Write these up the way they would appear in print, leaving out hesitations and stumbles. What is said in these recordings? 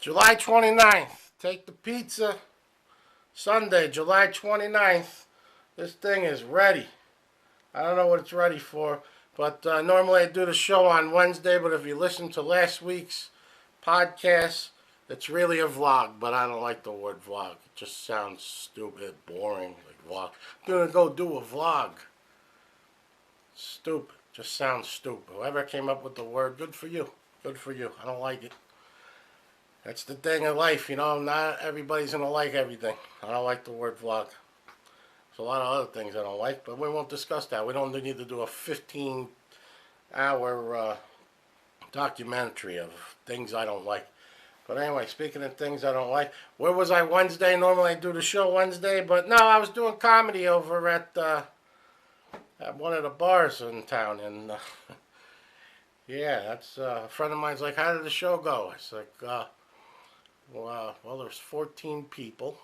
July 29th. Take the pizza. Sunday, July 29th. This thing is ready. I don't know what it's ready for, but normally I do the show on Wednesday, but if you listen to last week's podcast, it's really a vlog, but I don't like the word vlog. It just sounds stupid, boring, like vlog. I'm gonna go do a vlog. Stupid. Just sounds stupid. Whoever came up with the word, good for you. Good for you. I don't like it. That's the thing in life, you know. Not everybody's gonna like everything. I don't like the word vlog. There's a lot of other things I don't like, but we won't discuss that. We don't need to do a 15-hour documentary of things I don't like. But anyway, speaking of things I don't like, where was I Wednesday? Normally I do the show Wednesday, but no, I was doing comedy over at one of the bars in town, and yeah, that's a friend of mine's like, how did the show go? It's like, well, there's 14 people,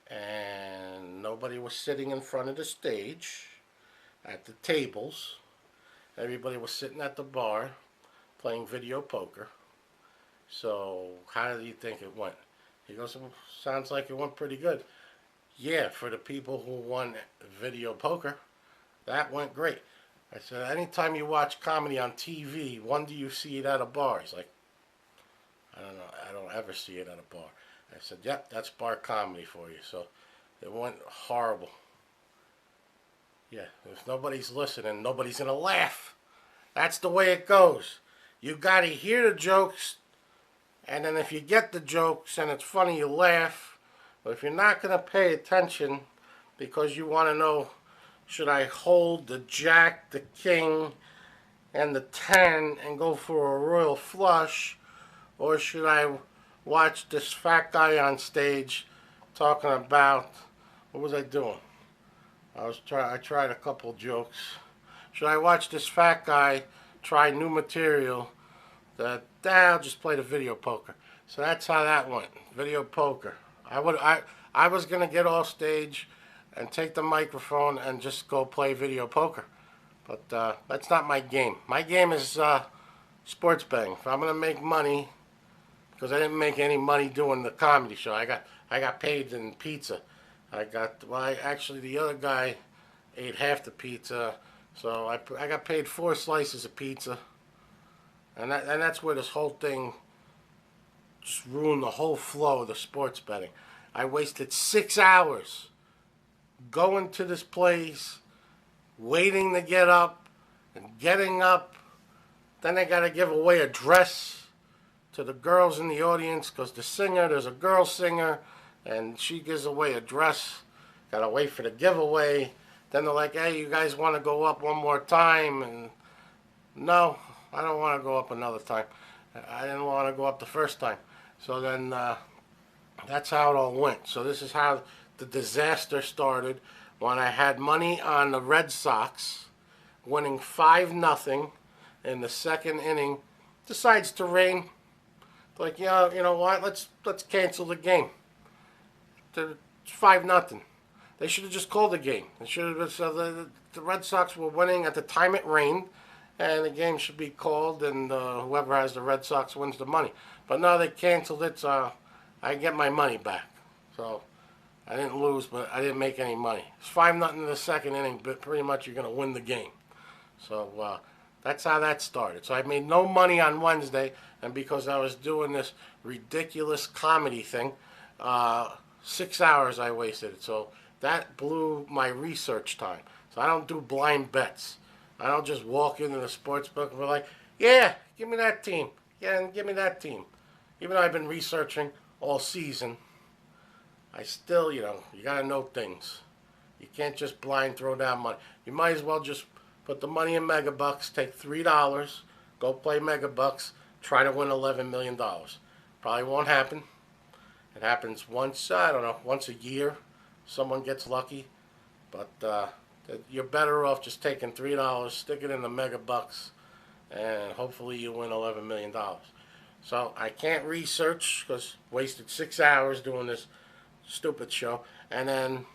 and nobody was sitting in front of the stage at the tables. Everybody was sitting at the bar playing video poker. So how do you think it went? He goes, sounds like it went pretty good. Yeah, for the people who won video poker, that went great. I said, anytime you watch comedy on TV, when do you see it at a bar? He's like, I don't know. I don't ever see it at a bar. I said, yep, that's bar comedy for you. So it went horrible. Yeah, if nobody's listening, nobody's going to laugh. That's the way it goes. You got to hear the jokes, and then if you get the jokes and it's funny, you laugh. But if you're not going to pay attention because you want to know, should I hold the jack, the king, and the 10 and go for a royal flush, or should I watch this fat guy on stage talking about, what was I doing? I tried a couple jokes. Should I watch this fat guy try new material I'll just play the video poker. So that's how that went. Video poker. I was gonna get off stage and take the microphone and just go play video poker, but that's not my game. My game is sports betting. If I'm gonna make money, because I didn't make any money doing the comedy show, I got paid in pizza. Actually the other guy ate half the pizza, so I got paid 4 slices of pizza. And that's where this whole thing just ruined the whole flow of the sports betting. I wasted 6 hours going to this place, waiting to get up, and getting up. Then I got to give away a dress to the girls in the audience because there's a girl singer, and she gives away a dress. Got to wait for the giveaway. Then they're like, hey, you guys want to go up one more time? And no, I don't want to go up another time. I didn't want to go up the first time. So then that's how it all went. So this is how the disaster started when I had money on the Red Sox winning 5-0 in the second inning. Decides to rain. Like, yeah, you know what? Let's cancel the game. It's 5-0. They should have just called the game. They should have. So the Red Sox were winning at the time it rained, and the game should be called, and whoever has the Red Sox wins the money. But no, they canceled it, so I get my money back. So I didn't lose, but I didn't make any money. It's 5-0 in the second inning, but pretty much you're going to win the game. So that's how that started. So I made no money on Wednesday, and because I was doing this ridiculous comedy thing, 6 hours I wasted. So that blew my research time. So I don't do blind bets. I don't just walk into the sports book and be like, yeah, give me that team. Yeah, and give me that team. Even though I've been researching all season, I still, you got to know things. You can't just blind throw down money. You might as well just put the money in Megabucks, take $3, go play Megabucks, try to win $11 million. Probably won't happen. It happens once, I don't know, once a year. Someone gets lucky. But you're better off just taking $3, stick it in the Megabucks, and hopefully you win $11 million. So I can't research because wasted 6 hours doing this stupid show, and then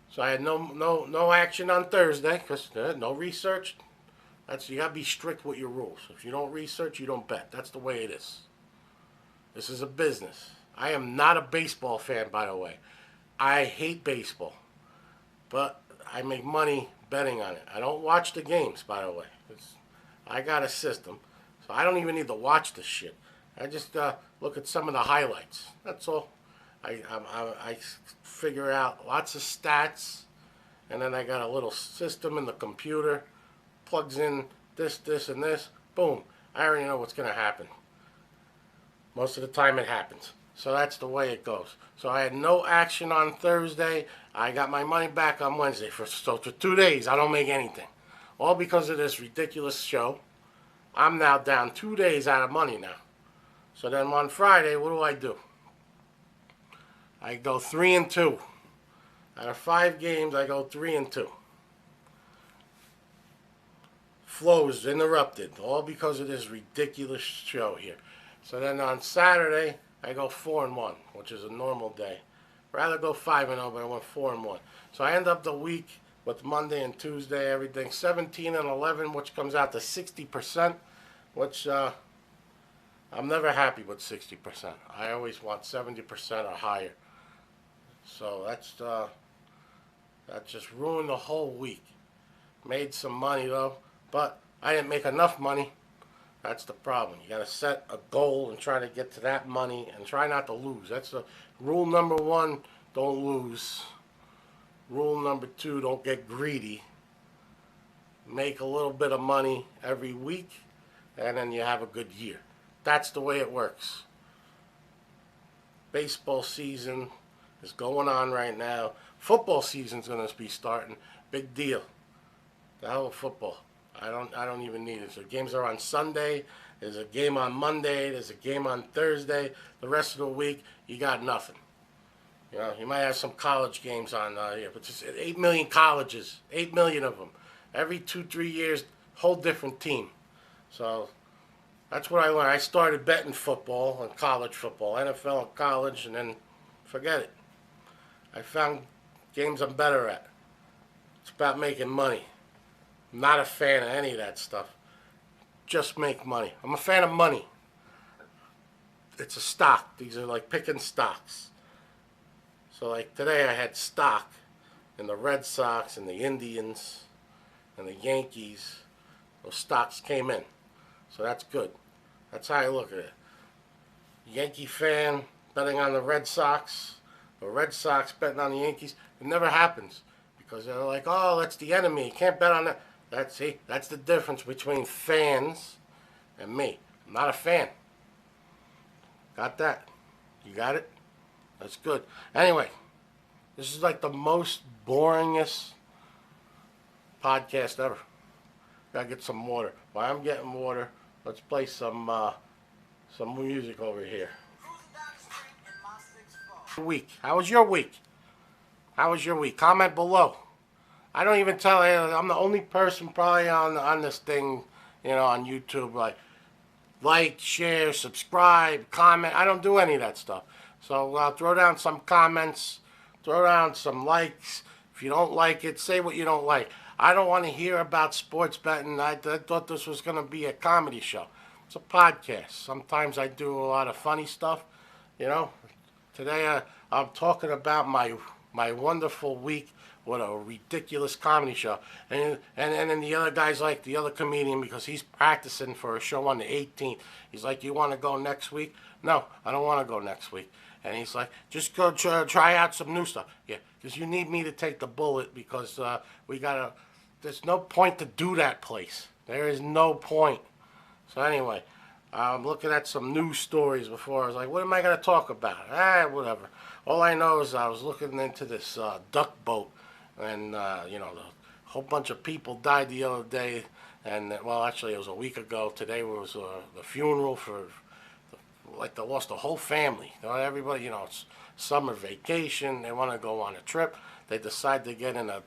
so I had no action on Thursday because no research. You gotta be strict with your rules. If you don't research, you don't bet. That's the way it is. This is a business. I am not a baseball fan, by the way. I hate baseball, but I make money betting on it. I don't watch the games, by the way. I got a system, so I don't even need to watch the shit. I just look at some of the highlights. That's all. I figure out lots of stats, and then I got a little system in the computer, plugs in this, and this. Boom. I already know what's going to happen. Most of the time it happens. So that's the way it goes. So I had no action on Thursday. I got my money back on Wednesday. So for 2 days, I don't make anything. All because of this ridiculous show. I'm now down 2 days out of money now. So then on Friday, what do? I go 3-2. Out of 5 games, I go 3-2. Flow is interrupted, all because of this ridiculous show here. So then on Saturday, I go 4-1, which is a normal day. Rather go 5-0, but I went 4-1. So I end up the week with Monday and Tuesday, everything 17-11, which comes out to 60%, which I'm never happy with 60%. I always want 70% or higher. So that just ruined the whole week. Made some money though, but I didn't make enough money. That's the problem. You got to set a goal and try to get to that money and try not to lose. That's the rule number 1, don't lose. Rule number 2, don't get greedy. Make a little bit of money every week and then you have a good year. That's the way it works. Baseball season is going on right now. Football season's going to be starting. Big deal. The hell with football. I don't even need it. So games are on Sunday. There's a game on Monday. There's a game on Thursday. The rest of the week, you got nothing. You know, you might have some college games on here, but just 8 million colleges, 8 million of them. Every 2-3 years, whole different team. So that's what I learned. I started betting football and college football, NFL and college, and then forget it. I found games I'm better at. It's about making money. I'm not a fan of any of that stuff. Just make money. I'm a fan of money. It's a stock. These are like picking stocks. So like today I had stock in the Red Sox and the Indians and the Yankees. Those stocks came in. So that's good. That's how I look at it. Yankee fan betting on the Red Sox, or Red Sox betting on the Yankees. It never happens because they're like, oh, that's the enemy. You can't bet on that. That's the difference between fans and me. I'm not a fan. Got that? You got it? That's good. Anyway, this is like the most boringest podcast ever. Gotta get some water. While I'm getting water, let's play some music over here. Week. How was your week? How was your week? Comment below. I don't even tell you. I'm the only person probably on this thing, you know, on YouTube. Like, share, subscribe, comment. I don't do any of that stuff. So throw down some comments. Throw down some likes. If you don't like it, say what you don't like. I don't want to hear about sports betting. I thought this was going to be a comedy show. It's a podcast. Sometimes I do a lot of funny stuff, you know. Today I'm talking about my wonderful week with a ridiculous comedy show. And then the other guy's like, the other comedian, because he's practicing for a show on the 18th. He's like, you want to go next week? No, I don't want to go next week. And he's like, just go try out some new stuff. Yeah, because you need me to take the bullet because there's no point to do that place. There is no point. So anyway, I'm looking at some news stories before. I was like, what am I going to talk about? Whatever. All I know is I was looking into this duck boat. And, you know, a whole bunch of people died the other day. And, well, actually, it was a week ago. Today was the funeral for, like, they lost the whole family. You know, everybody, you know, it's summer vacation. They want to go on a trip. They decide to get in a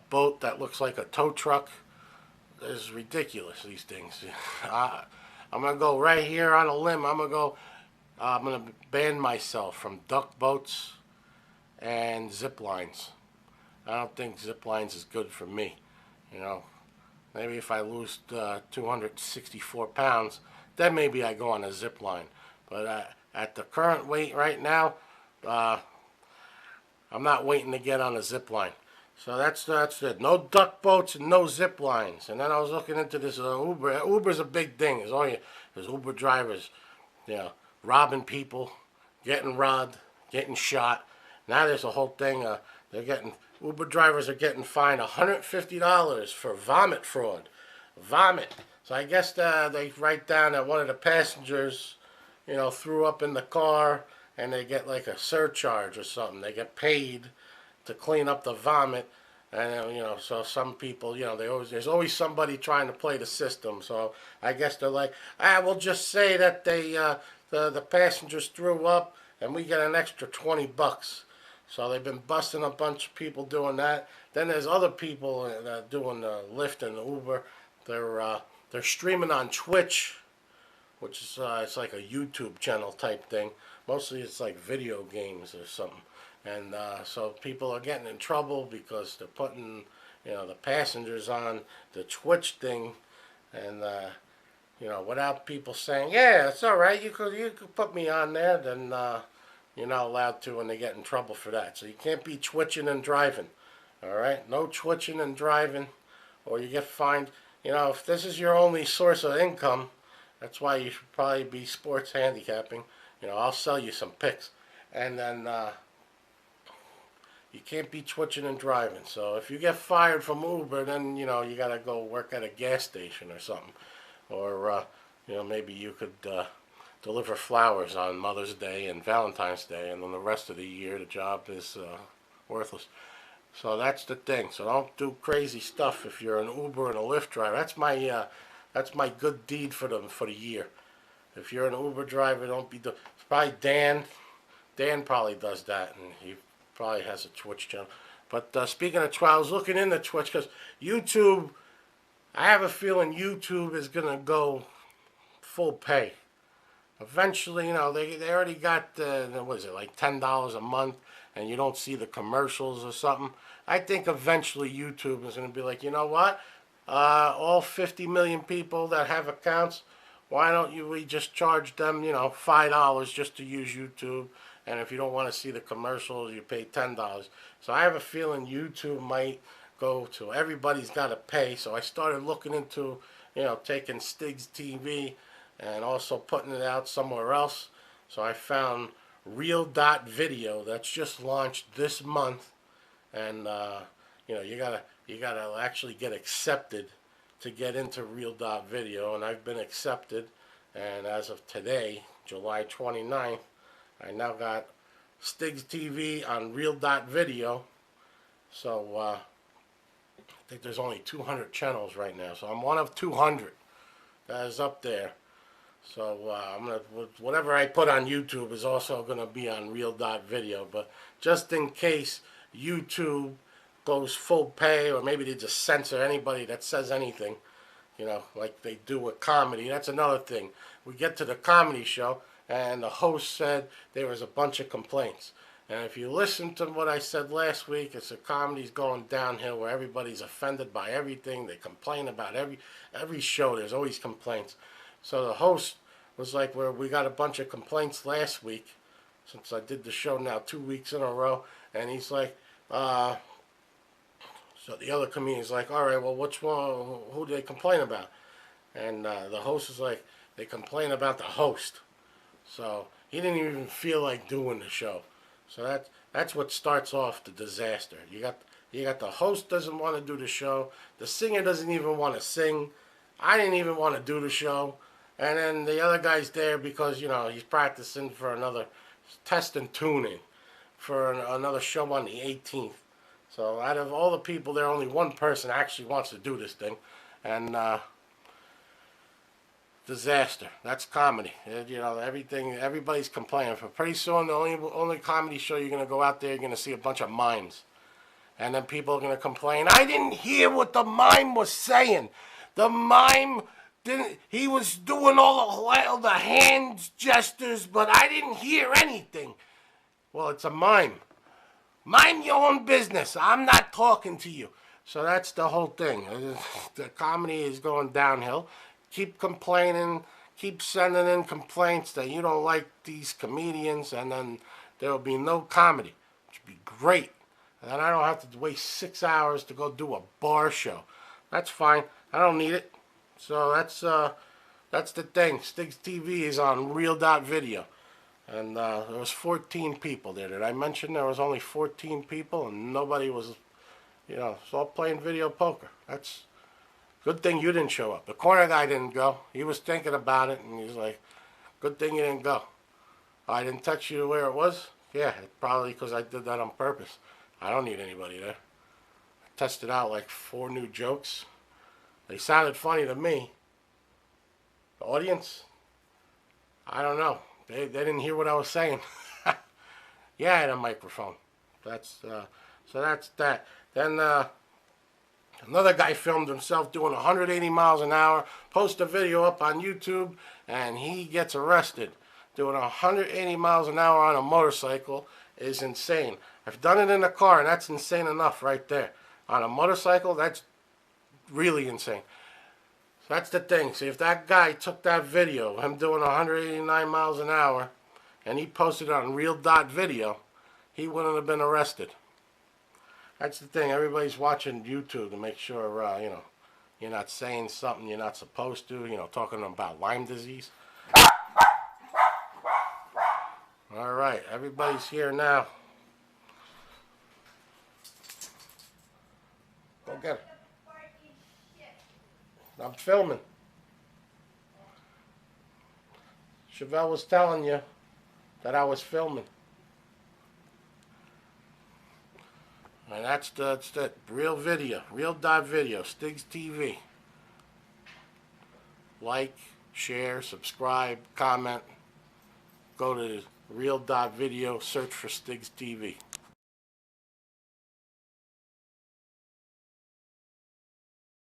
boat that looks like a tow truck. It's ridiculous, these things. I'm going to go right here on a limb. I'm going to ban myself from duck boats and zip lines. I don't think zip lines is good for me. You know, maybe if I lose 264 pounds, then maybe I go on a zip line. But at the current weight right now, uh, I'm not waiting to get on a zip line. So that's it. No duck boats and no zip lines. And then I was looking into this Uber. Uber's a big thing. There's Uber drivers, you know, robbing people, getting robbed, getting shot. Now there's a whole thing. Uber drivers are getting fined $150 for vomit fraud. Vomit. So I guess they write down that one of the passengers, threw up in the car, and they get like a surcharge or something. They get paid to clean up the vomit, and so some people, there's always somebody trying to play the system. So I guess they're like, we'll just say that the passengers threw up, and we get an extra $20. So they've been busting a bunch of people doing that. Then there's other people doing Lyft and Uber. They're streaming on Twitch, which is it's like a YouTube channel type thing. Mostly it's like video games or something. And so people are getting in trouble because they're putting the passengers on the Twitch thing, and without people saying, yeah, it's all right, you could put me on there, then you're not allowed to, and they get in trouble for that. So you can't be twitching and driving. All right, no twitching and driving, or you get fined. If this is your only source of income, that's why you should probably be sports handicapping. I'll sell you some picks, and then you can't be twitching and driving. So if you get fired from Uber, then you gotta go work at a gas station or something, or maybe you could deliver flowers on Mother's Day and Valentine's Day, and then the rest of the year the job is worthless. So that's the thing. So don't do crazy stuff if you're an Uber and a Lyft driver. That's my good deed for the year. If you're an Uber driver, don't be it's probably Dan. Dan probably does that, and he probably has a Twitch channel. But speaking of Twitch, I was looking into Twitch because YouTube. I have a feeling YouTube is gonna go full pay. Eventually, they already got what is it, like $10 a month, and you don't see the commercials or something. I think eventually YouTube is going to be like, you know what? All 50 million people that have accounts, why don't we just charge them, $5 just to use YouTube, and if you don't want to see the commercials, you pay $10. So I have a feeling YouTube might go to everybody's got to pay. So I started looking into, taking Stigs TV and also putting it out somewhere else. So I found Real.Video that's just launched this month, and you gotta actually get accepted to get into Real.Video, and I've been accepted, and as of today, July 29th, I now got Stigs TV on Real.Video. So I think there's only 200 channels right now, so I'm one of 200 that is up there. So whatever I put on YouTube is also gonna be on Real.Video. But just in case YouTube goes full pay, or maybe they just censor anybody that says anything, like they do with comedy. That's another thing. We get to the comedy show, and the host said there was a bunch of complaints. And if you listen to what I said last week, it's a comedy's going downhill where everybody's offended by everything. They complain about every show. There's always complaints. So the host was like, well, we got a bunch of complaints last week, since I did the show now 2 weeks in a row. And he's like, so the other comedian's like, all right, well, which one, who do they complain about? And the host is like, they complain about the host. So he didn't even feel like doing the show. So that's what starts off the disaster. You got the host doesn't want to do the show. The singer doesn't even want to sing. I didn't even want to do the show. And then the other guy's there because, he's practicing for another test and tuning for another show on the 18th. So out of all the people there, only one person actually wants to do this thing. And disaster. That's comedy. Everybody's complaining. For pretty soon, the only comedy show you're going to go out there, you're going to see a bunch of mimes. And then people are going to complain, I didn't hear what the mime was saying. The mime he was doing all the hand gestures, but I didn't hear anything. Well, it's a mime. Mind your own business. I'm not talking to you. So that's the whole thing. The comedy is going downhill. Keep complaining. keep sending in complaints that you don't like these comedians, and then there will be no comedy, which would be great. And then I don't have to waste 6 hours to go do a bar show. That's fine. I don't need it. So that's the thing. Stigs TV is on Real.Video. And there was 14 people there. Did I mention there was only 14 people and nobody was, it's all playing video poker. That's good thing you didn't show up. The corner guy didn't go. He was thinking about it and he's like, good thing you didn't go. I didn't text you where it was? Yeah, probably because I did that on purpose. I don't need anybody there. I tested out like 4 new jokes. They sounded funny to me. The audience, I don't know. They didn't hear what I was saying. Yeah, I had a microphone. So that's that. Then another guy filmed himself doing 180 miles an hour, post a video up on YouTube, and he gets arrested. Doing 180 miles an hour on a motorcycle is insane. I've done it in a car, and that's insane enough right there. On a motorcycle, that's really insane. So that's the thing. See, if that guy took that video, him doing 189 miles an hour, and he posted it on Real.Video, he wouldn't have been arrested. That's the thing. Everybody's watching YouTube to make sure, you're not saying something you're not supposed to, talking about Lyme disease. All right, everybody's here now. Go get it. I'm filming. Chevelle was telling you that I was filming. And that's the Real.Video, Real.Video, Stigs TV. Like, share, subscribe, comment. Go to Real.Video, search for Stigs TV.